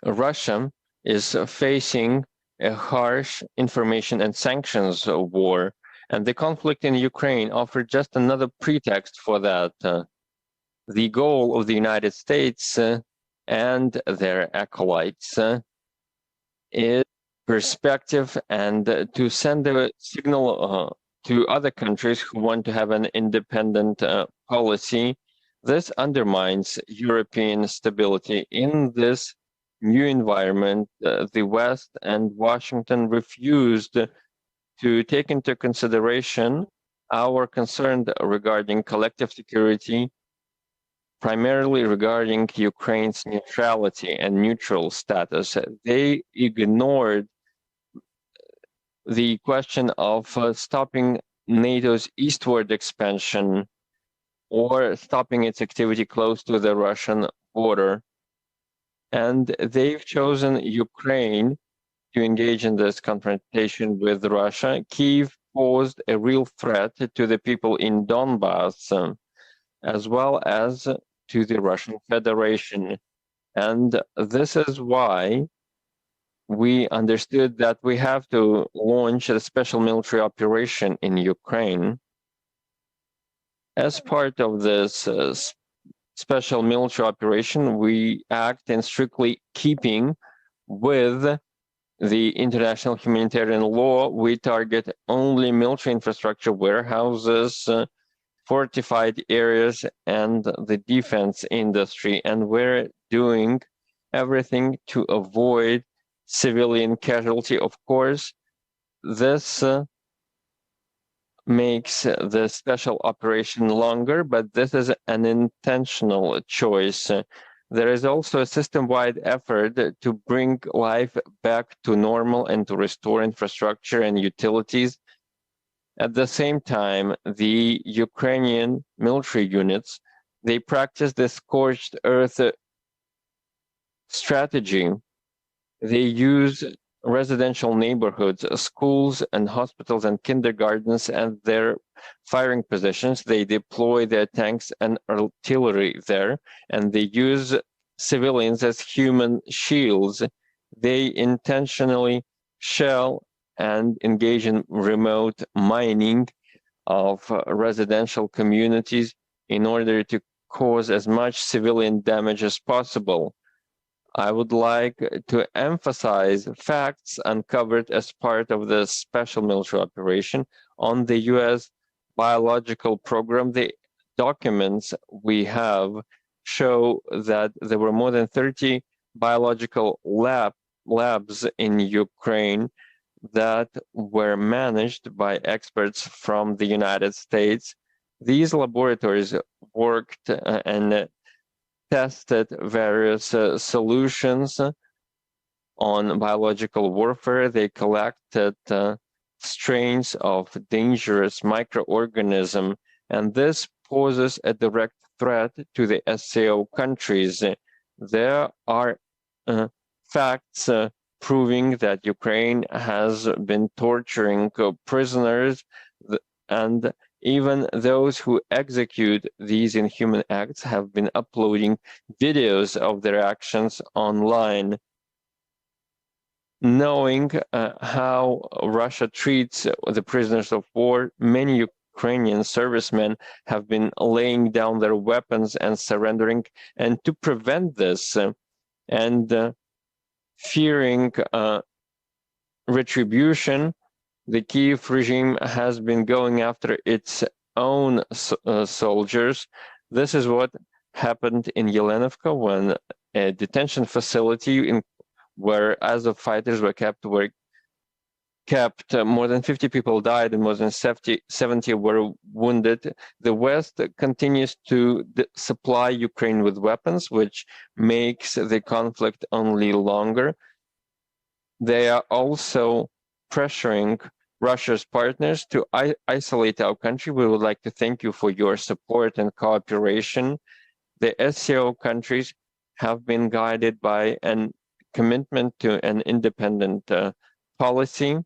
Russia is facing a harsh information and sanctions war, and the conflict in Ukraine offered just another pretext for that. The goal of the United States and their acolytes is perspective and to send a signal to other countries who want to have an independent policy. This undermines European stability. In this new environment, the West and Washington refused to take into consideration our concern regarding collective security, primarily regarding Ukraine's neutrality and neutral status. They ignored the question of stopping NATO's eastward expansion or stopping its activity close to the Russian border. And they've chosen Ukraine to engage in this confrontation with Russia. Kyiv posed a real threat to the people in Donbass, as well as to the Russian Federation. And this is why we understood that we have to launch a special military operation in Ukraine. As part of this special military operation, we act in strictly keeping with the international humanitarian law. We target only military infrastructure, warehouses, fortified areas, and the defense industry. And we're doing everything to avoid civilian casualty. Of course, this makes the special operation longer, but this is an intentional choice. There is also a system-wide effort to bring life back to normal and to restore infrastructure and utilities. At the same time, the Ukrainian military units, they practice the scorched earth strategy. They use residential neighborhoods, schools and hospitals and kindergartens and their firing positions. They deploy their tanks and artillery there, and they use civilians as human shields. They intentionally shell and engage in remote mining of residential communities in order to cause as much civilian damage as possible. I would like to emphasize facts uncovered as part of the special military operation on the U.S. biological program. The documents we have show that there were more than 30 biological labs in Ukraine that were managed by experts from the United States. These laboratories worked and tested various solutions on biological warfare. They collected strains of dangerous microorganisms, and this poses a direct threat to the SCO countries. There are facts proving that Ukraine has been torturing prisoners, and even those who execute these inhuman acts have been uploading videos of their actions online. Knowing how Russia treats the prisoners of war, many Ukrainian servicemen have been laying down their weapons and surrendering. And to prevent this and fearing retribution, the Kyiv regime has been going after its own soldiers. This is what happened in Yelenovka when a detention facility where Azov fighters were kept, more than 50 people died and more than 70 were wounded. The West continues to supply Ukraine with weapons, which makes the conflict only longer. They are also pressuring Russia's partners to isolate our country. We would like to thank you for your support and cooperation. The SCO countries have been guided by a commitment to an independent policy.